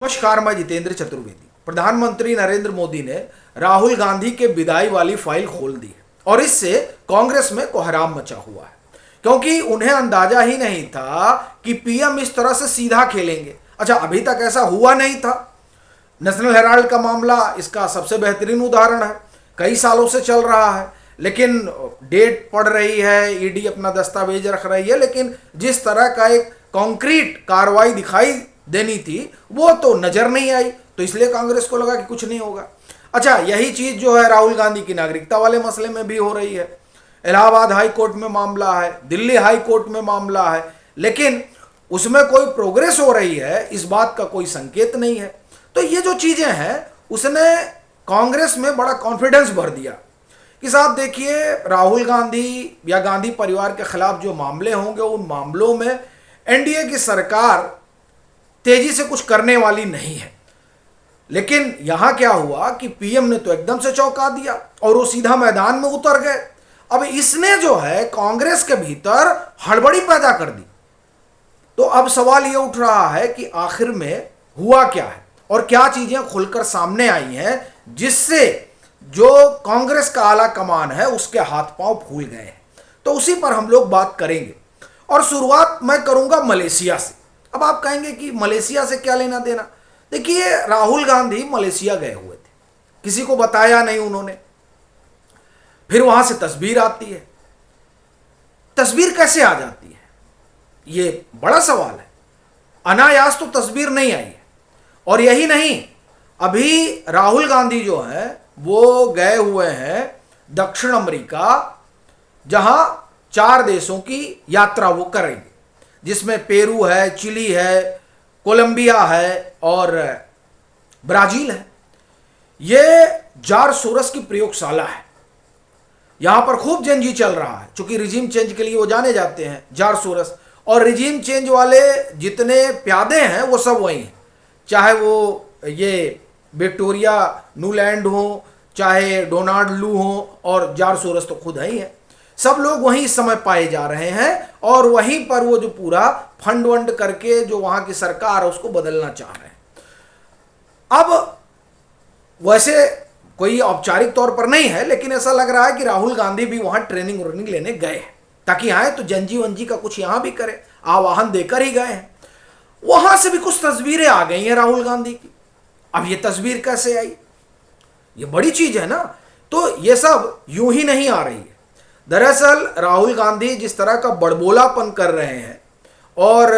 नमस्कार, मैं जितेंद्र चतुर्वेदी। प्रधानमंत्री नरेंद्र मोदी ने राहुल गांधी के विदाई वाली फाइल खोल दी है और इससे कांग्रेस में कोहराम मचा हुआ है, क्योंकि उन्हें अंदाजा ही नहीं था कि पीएम इस तरह से सीधा खेलेंगे। अच्छा, अभी तक ऐसा हुआ नहीं था। नेशनल हेराल्ड का मामला इसका सबसे बेहतरीन उदाहरण है। कई सालों से चल रहा है, लेकिन डेट पड़ रही है, ईडी अपना दस्तावेज रख रही है, लेकिन जिस तरह का एक कॉन्क्रीट कार्रवाई दिखाई देनी थी वो तो नजर नहीं आई, तो इसलिए कांग्रेस को लगा कि कुछ नहीं होगा। अच्छा, यही चीज जो है राहुल गांधी की नागरिकता वाले मसले में भी हो रही है। इलाहाबाद हाई कोर्ट में मामला है, दिल्ली हाई कोर्ट में मामला है, लेकिन उसमें कोई प्रोग्रेस हो रही है इस बात का कोई संकेत नहीं है। तो ये जो चीजें हैं उसने कांग्रेस में बड़ा कॉन्फिडेंस भर दिया कि साहब देखिए, राहुल गांधी या गांधी परिवार के खिलाफ जो मामले होंगे उन मामलों में एनडीए की सरकार तेजी से कुछ करने वाली नहीं है। लेकिन यहां क्या हुआ कि पीएम ने तो एकदम से चौंका दिया और वो सीधा मैदान में उतर गए। अब इसने जो है कांग्रेस के भीतर हड़बड़ी पैदा कर दी। तो अब सवाल ये उठ रहा है कि आखिर में हुआ क्या है और क्या चीजें खुलकर सामने आई हैं जिससे जो कांग्रेस का आला कमान है उसके हाथ पांव फूल गए हैं। तो उसी पर हम लोग बात करेंगे और शुरुआत मैं करूंगा मलेशिया से। अब आप कहेंगे कि मलेशिया से क्या लेना देना। देखिए, राहुल गांधी मलेशिया गए हुए थे, किसी को बताया नहीं उन्होंने। फिर वहां से तस्वीर आती है। तस्वीर कैसे आ जाती है, ये बड़ा सवाल है। अनायास तो तस्वीर नहीं आई है। और यही नहीं, अभी राहुल गांधी जो है वो गए हुए हैं दक्षिण अमेरिका, जहां 4 देशों की यात्रा वो करेंगे, जिसमें पेरू है, चिली है, कोलंबिया है और ब्राजील है। ये जार सोरस की प्रयोगशाला है। यहां पर खूब जंजी चल रहा है, क्योंकि रिजीम चेंज के लिए वो जाने जाते हैं, जार सोरस। और रिजीम चेंज वाले जितने प्यादे हैं वो सब वही हैं, चाहे वो ये विक्टोरिया न्यूलैंड हो, चाहे डोनाल्ड लू हो, और जार सोरस तो खुद ही है। सब लोग वहीं इस समय पाए जा रहे हैं और वहीं पर वो जो पूरा फंड वंड करके जो वहां की सरकार है उसको बदलना चाह रहे हैं। अब वैसे कोई औपचारिक तौर पर नहीं है, लेकिन ऐसा लग रहा है कि राहुल गांधी भी वहां ट्रेनिंग व्रेनिंग लेने गए हैं, ताकि आए तो जंजी वंजी का कुछ यहां भी करे, आवाहन देकर ही गए हैं। वहां से भी कुछ तस्वीरें आ गई हैं राहुल गांधी की। अब ये तस्वीर कैसे आई, ये बड़ी चीज है ना। तो ये सब यूं ही नहीं आ रही है। दरअसल राहुल गांधी जिस तरह का बड़बोलापन कर रहे हैं और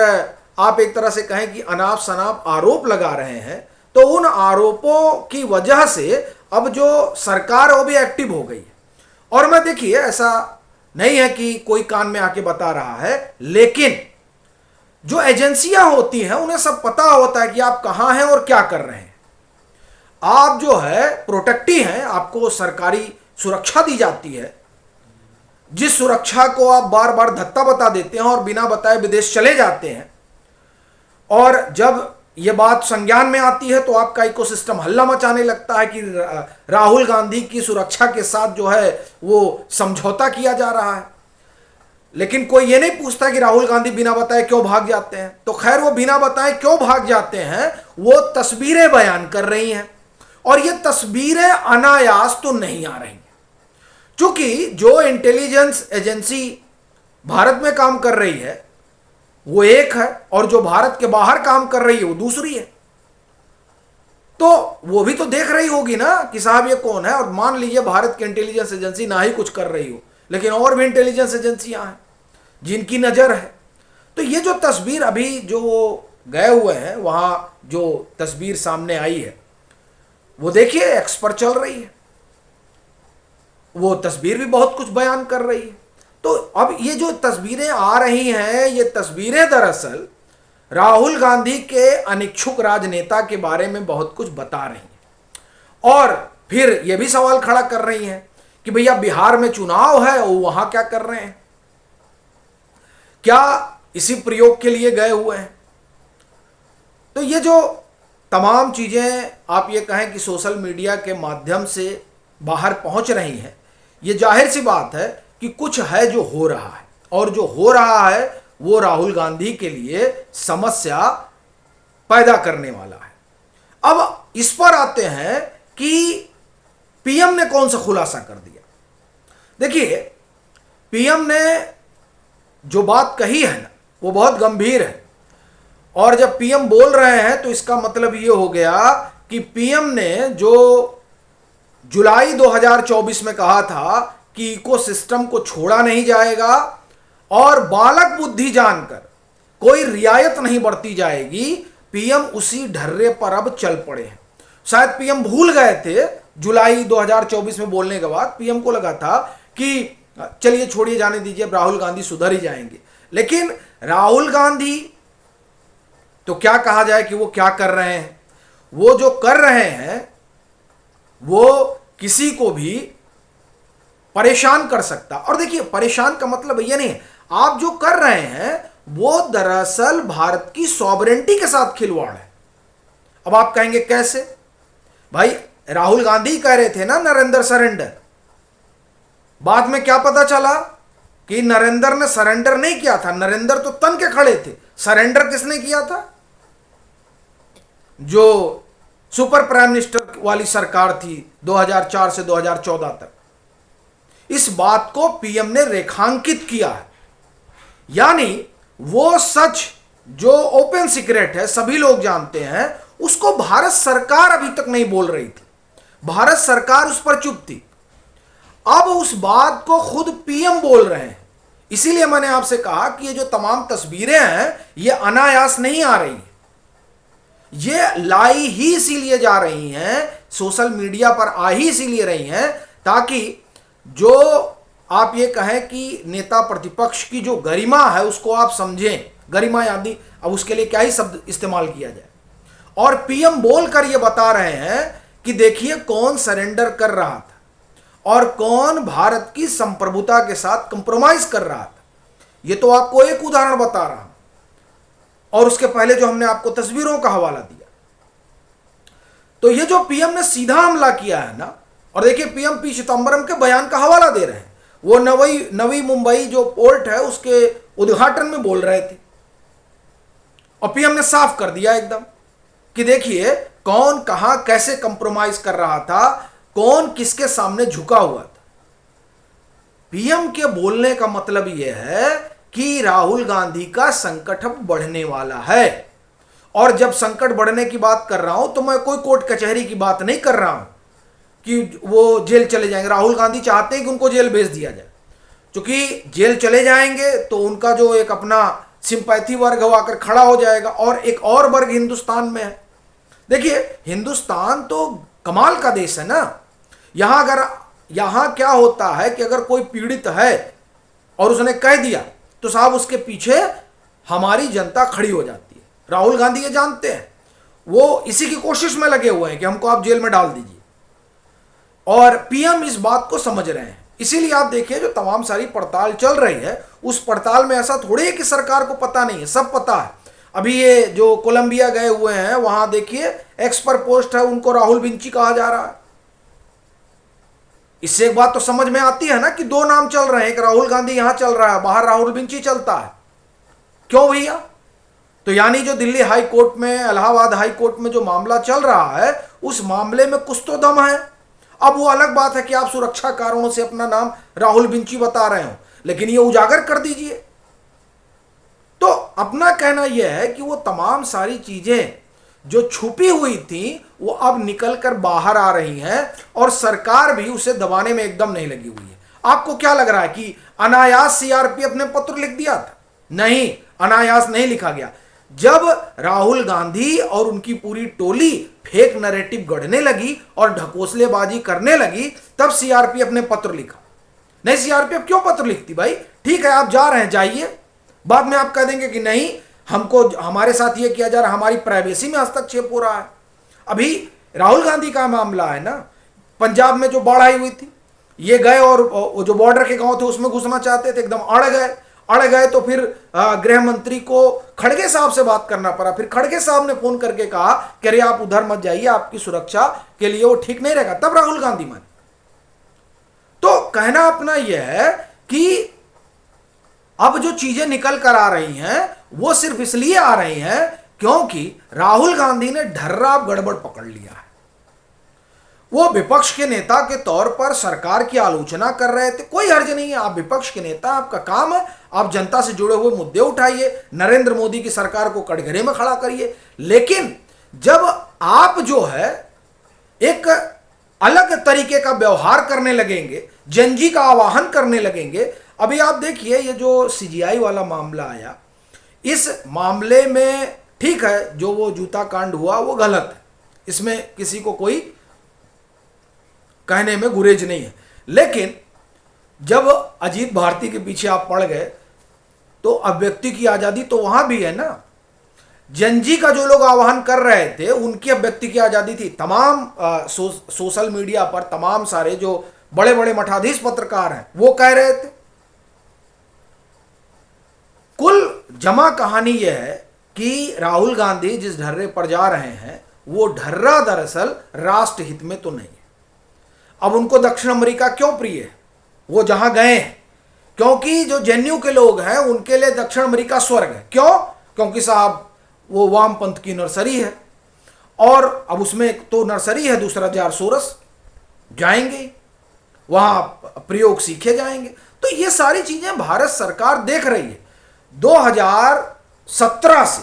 आप एक तरह से कहें कि अनाप शनाप आरोप लगा रहे हैं, तो उन आरोपों की वजह से अब जो सरकार है वो भी एक्टिव हो गई है। और मैं देखिए, ऐसा नहीं है कि कोई कान में आके बता रहा है, लेकिन जो एजेंसियां होती हैं उन्हें सब पता होता है कि आप कहां हैं और क्या कर रहे हैं। आप जो है प्रोटेक्टी हैं, आपको सरकारी सुरक्षा दी जाती है, जिस सुरक्षा को आप बार बार धत्ता बता देते हैं और बिना बताए विदेश चले जाते हैं। और जब यह बात संज्ञान में आती है तो आपका इकोसिस्टम हल्ला मचाने लगता है कि राहुल गांधी की सुरक्षा के साथ जो है वो समझौता किया जा रहा है। लेकिन कोई ये नहीं पूछता कि राहुल गांधी बिना बताए क्यों भाग जाते हैं। तो खैर, वो बिना बताए क्यों भाग जाते हैं, वो तस्वीरें बयान कर रही हैं। और ये तस्वीरें अनायास तो नहीं आ रही, क्योंकि जो इंटेलिजेंस एजेंसी भारत में काम कर रही है वो एक है और जो भारत के बाहर काम कर रही है वो दूसरी है। तो वो भी तो देख रही होगी ना कि साहब ये कौन है। और मान लीजिए भारत की इंटेलिजेंस एजेंसी ना ही कुछ कर रही हो, लेकिन और भी इंटेलिजेंस एजेंसियां हैं जिनकी नजर है। तो ये जो तस्वीर अभी जो वो गए हुए हैं वहां, जो तस्वीर सामने आई है वो देखिए एक्स पर चल रही है। वो तस्वीर भी बहुत कुछ बयान कर रही है। तो अब ये जो तस्वीरें आ रही हैं, ये तस्वीरें दरअसल राहुल गांधी के अनिच्छुक राजनेता के बारे में बहुत कुछ बता रही हैं। और फिर ये भी सवाल खड़ा कर रही हैं कि भैया बिहार में चुनाव है, वो वहां क्या कर रहे हैं, क्या इसी प्रयोग के लिए गए हुए हैं। तो ये जो तमाम चीजें आप ये कहें कि सोशल मीडिया के माध्यम से बाहर पहुंच रही हैं, ये जाहिर सी बात है कि कुछ है जो हो रहा है, और जो हो रहा है वो राहुल गांधी के लिए समस्या पैदा करने वाला है। अब इस पर आते हैं कि पीएम ने कौन सा खुलासा कर दिया। देखिए, पीएम ने जो बात कही है ना, वो बहुत गंभीर है। और जब पीएम बोल रहे हैं तो इसका मतलब ये हो गया कि पीएम ने जो जुलाई 2024 में कहा था कि इकोसिस्टम को छोड़ा नहीं जाएगा और बालक बुद्धि जानकर कोई रियायत नहीं बरती जाएगी, पीएम उसी ढर्रे पर अब चल पड़े हैं। शायद पीएम भूल गए थे जुलाई 2024 में बोलने के बाद, पीएम को लगा था कि चलिए छोड़िए, जाने दीजिए, अब राहुल गांधी सुधर ही जाएंगे। लेकिन राहुल गांधी तो क्या कहा जाए कि वो क्या कर रहे हैं, वो जो कर रहे हैं वो किसी को भी परेशान कर सकता। और देखिए, परेशान का मतलब ये नहीं है, आप जो कर रहे हैं वो दरअसल भारत की सॉवरेनिटी के साथ खिलवाड़ है। अब आप कहेंगे कैसे? भाई, राहुल गांधी कह रहे थे ना नरेंद्र सरेंडर, बाद में क्या पता चला कि नरेंद्र ने सरेंडर नहीं किया था। नरेंद्र तो तन के खड़े थे, सरेंडर किसने किया था? जो सुपर प्राइम मिनिस्टर वाली सरकार थी 2004 से 2014 तक। इस बात को पीएम ने रेखांकित किया है, यानी वो सच जो ओपन सीक्रेट है, सभी लोग जानते हैं, उसको भारत सरकार अभी तक नहीं बोल रही थी। भारत सरकार उस पर चुप थी। अब उस बात को खुद पीएम बोल रहे हैं। इसीलिए मैंने आपसे कहा कि ये जो तमाम तस्वीरें हैं ये अनायास नहीं आ रही हैं, ये लाई ही इसीलिए जा रही हैं, सोशल मीडिया पर आ ही इसीलिए रही हैं ताकि जो आप ये कहें कि नेता प्रतिपक्ष की जो गरिमा है उसको आप समझें। गरिमा यानी अब उसके लिए क्या ही शब्द इस्तेमाल किया जाए। और पीएम बोलकर ये बता रहे हैं कि देखिए कौन सरेंडर कर रहा था और कौन भारत की संप्रभुता के साथ कंप्रोमाइज कर रहा था। ये तो आपको एक उदाहरण बता रहा हूं, और उसके पहले जो हमने आपको तस्वीरों का हवाला दिया। तो ये जो पीएम ने सीधा हमला किया है ना, और देखिए पीएम पी चिदम्बरम के बयान का हवाला दे रहे हैं। वो नवी मुंबई जो पोर्ट है उसके उद्घाटन में बोल रहे थे, और पीएम ने साफ कर दिया एकदम कि देखिए कौन कहां कैसे कंप्रोमाइज कर रहा था, कौन किसके सामने झुका हुआ था। पीएम के बोलने का मतलब यह है कि राहुल गांधी का संकट अब बढ़ने वाला है। और जब संकट बढ़ने की बात कर रहा हूं तो मैं कोई कोर्ट कचहरी की बात नहीं कर रहा हूं कि वो जेल चले जाएंगे। राहुल गांधी चाहते हैं कि उनको जेल भेज दिया जाए, क्योंकि जेल चले जाएंगे तो उनका जो एक अपना सिंपैथी वर्ग आकर खड़ा हो जाएगा, और एक और वर्ग हिंदुस्तान में है। देखिए, हिंदुस्तान तो कमाल का देश है ना। यहां क्या होता है कि अगर कोई पीड़ित है और उसने कह दिया तो साहब उसके पीछे हमारी जनता खड़ी हो जाती है। राहुल गांधी ये जानते हैं, वो इसी की कोशिश में लगे हुए हैं कि हमको आप जेल में डाल दीजिए, और पीएम इस बात को समझ रहे हैं। इसीलिए आप देखिए जो तमाम सारी पड़ताल चल रही है, उस पड़ताल में ऐसा थोड़ी है कि सरकार को पता नहीं है, सब पता है। अभी ये जो कोलंबिया गए हुए हैं वहां देखिए एक्स पर पोस्ट है, उनको राहुल विंची कहा जा रहा है। इससे एक बात तो समझ में आती है ना कि दो नाम चल रहे हैं, एक राहुल गांधी यहां चल रहा है, बाहर राहुल विंची चलता है। क्यों भैया? तो यानी जो दिल्ली हाई कोर्ट में, इलाहाबाद हाई कोर्ट में जो मामला चल रहा है, उस मामले में कुछ तो दम है। अब वो अलग बात है कि आप सुरक्षा कारणों से अपना नाम राहुल विंची बता रहे हो, लेकिन ये उजागर कर दीजिए। तो अपना कहना यह है कि वो तमाम सारी चीजें जो छुपी हुई थी वो अब निकल कर बाहर आ रही हैं, और सरकार भी उसे दबाने में एकदम नहीं लगी हुई है। आपको क्या लग रहा है कि अनायास सीआरपीएफ ने पत्र लिख दिया था? नहीं, अनायास नहीं लिखा गया। जब राहुल गांधी और उनकी पूरी टोली फेक नैरेटिव गढ़ने लगी और ढकोसलेबाजी करने लगी, तब सीआरपीएफ ने पत्र लिखा। नहीं, सीआरपीएफ क्यों पत्र लिखती भाई? ठीक है, आप जा रहे हैं, जाइए। बाद में आप कह देंगे कि नहीं, हमको हमारे साथ ये किया जा रहा है, हमारी प्राइवेसी में हस्तक्षेप हो रहा है। अभी राहुल गांधी का मामला है ना, पंजाब में जो बाढ़ आई हुई थी, ये गए और जो बॉर्डर के गांव थे उसमें घुसना चाहते थे, एकदम अड़ गए। तो फिर गृह मंत्री को खड़गे साहब से बात करना पड़ा। फिर खड़गे साहब ने फोन करके कहा कि अरे आप उधर मत जाइए, आपकी सुरक्षा के लिए वो ठीक नहीं रहेगा। तब राहुल गांधी माने। तो कहना अपना यह है कि अब जो चीजें निकल कर आ रही हैं वो सिर्फ इसलिए आ रही हैं क्योंकि राहुल गांधी ने ढर्राब गड़बड़ पकड़ लिया है। वो विपक्ष के नेता के तौर पर सरकार की आलोचना कर रहे थे, कोई हर्ज नहीं है, आप विपक्ष के नेता, आपका काम है, आप जनता से जुड़े हुए मुद्दे उठाइए, नरेंद्र मोदी की सरकार को कटघरे में खड़ा करिए। लेकिन जब आप जो है एक अलग तरीके का व्यवहार करने लगेंगे, जंजी का आवाहन करने लगेंगे। अभी आप देखिए ये जो सीजीआई वाला मामला आया, इस मामले में ठीक है जो वो जूता कांड हुआ वो गलत है, इसमें किसी को कोई कहने में गुरेज नहीं है। लेकिन जब अजीत भारती के पीछे आप पड़ गए तो अभिव्यक्ति की आजादी तो वहां भी है ना। जंजी का जो लोग आह्वान कर रहे थे उनकी अभिव्यक्ति की आजादी थी। तमाम सोशल मीडिया पर तमाम सारे जो बड़े बड़े मठाधीश पत्रकार हैं वो कह रहे थे। कुल जमा कहानी यह है कि राहुल गांधी जिस ढर्रे पर जा रहे हैं वो ढर्रा दरअसल राष्ट्र हित में तो नहीं है। अब उनको दक्षिण अमेरिका क्यों प्रिय है? वो जहां गए हैं क्योंकि जो जेएनयू के लोग हैं उनके लिए दक्षिण अमेरिका स्वर्ग है। क्यों? क्योंकि साहब वो वामपंथ की नर्सरी है और अब उसमें एक तो नर्सरी है, दूसरा जारसोरस, जाएंगे वहां प्रयोग सीखे जाएंगे। तो ये सारी चीजें भारत सरकार देख रही है। 2017 से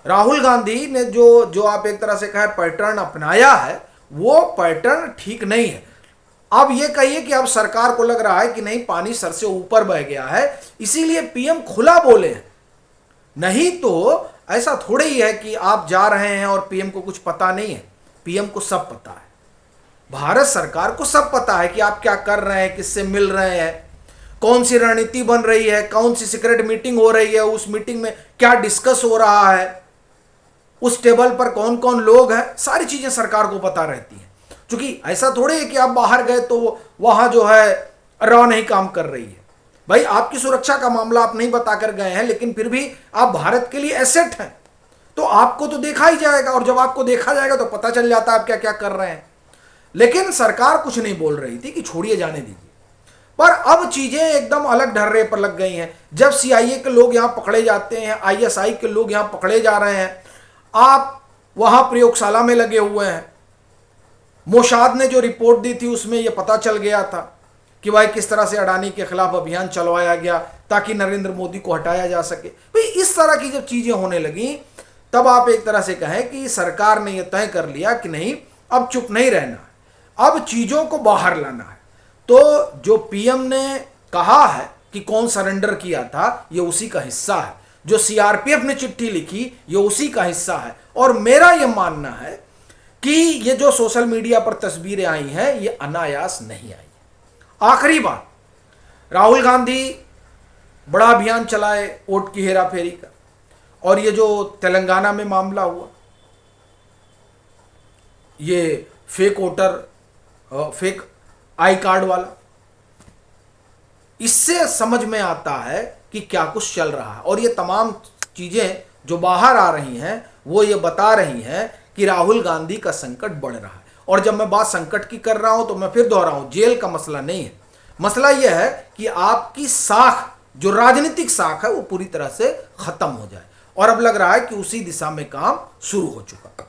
राहुल गांधी ने जो आप एक तरह से कहे पैटर्न अपनाया है वो पैटर्न ठीक नहीं है। अब ये कहिए कि अब सरकार को लग रहा है कि नहीं पानी सर से ऊपर बह गया है, इसीलिए पीएम खुला बोले हैं। नहीं तो ऐसा थोड़े ही है कि आप जा रहे हैं और पीएम को कुछ पता नहीं है। पीएम को सब पता है, भारत सरकार को सब पता है कि आप क्या कर रहे हैं, किससे मिल रहे हैं, कौन सी रणनीति बन रही है, कौन सी सीक्रेट मीटिंग हो रही है, उस मीटिंग में क्या डिस्कस हो रहा है, उस टेबल पर कौन कौन लोग हैं, सारी चीजें सरकार को पता रहती हैं। क्योंकि ऐसा थोड़े है कि आप बाहर गए तो वहां जो है रॉ नहीं काम कर रही है। भाई आपकी सुरक्षा का मामला आप नहीं बताकर गए हैं, लेकिन फिर भी आप भारत के लिए एसेट हैं, तो आपको तो देखा ही जाएगा और जब आपको देखा जाएगा तो पता चल जाता है आप क्या क्या कर रहे हैं। लेकिन सरकार कुछ नहीं बोल रही थी कि छोड़िए जाने दीजिए, पर अब चीजें एकदम अलग ढर्रे पर लग गई हैं। जब सीआईए के लोग यहां पकड़े जाते हैं, आईएसआई के लोग यहां पकड़े जा रहे हैं, आप वहां प्रयोगशाला में लगे हुए हैं। मोसाद ने जो रिपोर्ट दी थी उसमें यह पता चल गया था कि भाई किस तरह से अडानी के खिलाफ अभियान चलवाया गया ताकि नरेंद्र मोदी को हटाया जा सके। भाई इस तरह की जब चीजें होने लगी तब आप एक तरह से कहें कि सरकार ने यह तय कर लिया कि नहीं अब चुप नहीं रहना है, अब चीजों को बाहर लाना है। तो जो पीएम ने कहा है कि कौन सरेंडर किया था ये उसी का हिस्सा है, जो सीआरपीएफ ने चिट्ठी लिखी ये उसी का हिस्सा है। और मेरा यह मानना है कि ये जो सोशल मीडिया पर तस्वीरें आई हैं ये अनायास नहीं आई। आखिरी बात, राहुल गांधी बड़ा अभियान चलाए वोट की हेरा फेरी का, और ये जो तेलंगाना में मामला हुआ, ये fake voter fake I card वाला, इससे समझ में आता है कि क्या कुछ चल रहा है। और ये तमाम चीजें जो बाहर आ रही हैं वो ये बता रही हैं कि राहुल गांधी का संकट बढ़ रहा है। और जब मैं बात संकट की कर रहा हूं तो मैं फिर दोहराऊं, जेल का मसला नहीं है। मसला यह है कि आपकी साख, जो राजनीतिक साख है, वो पूरी तरह से खत्म हो जाए। और अब लग रहा है कि उसी दिशा में काम शुरू हो चुका है।